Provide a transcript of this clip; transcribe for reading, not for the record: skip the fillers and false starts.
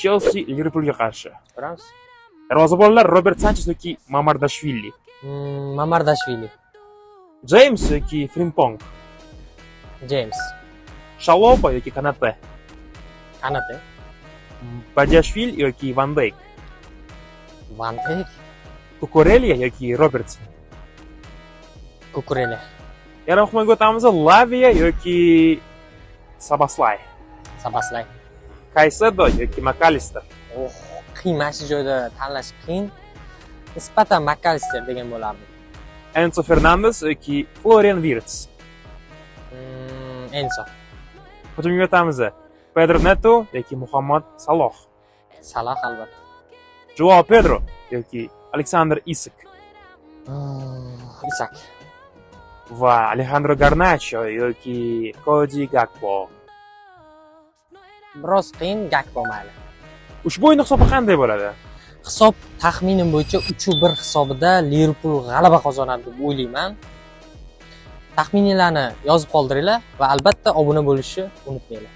Chelsea Liverpoolga qarshi. Ko'ramiz. Darvozabonlar Robert Sanchez yoki Mamardashvili. Mamardashvili. James yoki Frimpong. James. Shaloba yoki Kanate. Kanate. Badiashvili yoki Van Dijk. Van Dijk. Kukurelia yoki Robertson. Kukurela. Yarim himoyaga o'tamiz. Lavia yoki Sabaslay. Sabaslay. Caicedo yoki McAllister. Qiyin mana shu joyda tanlash qiyin. Nisbatan McAllister degan bo'lardim. Enzo Fernandes yoki Florian Wirtz. Enzo. Hujumga o'tamiz. Pedro Neto yoki Muhammad Saloh. Salah albatta. Joao Pedro yoki Alexander Isak. Isak. Va Alejandro Garnacho yoki Cody Gakpo. Biroz qiyin Gakpo mayli. Ushbu o'yin hisobi qanday bo'ladi? Hisob taxminim bo'yicha 3-1 hisobida Liverpool g'alaba qozonadi deb o'ylayman. Taxminlarni yozib qoldiringlar va albatta obuna bo'lishni unutmanglar.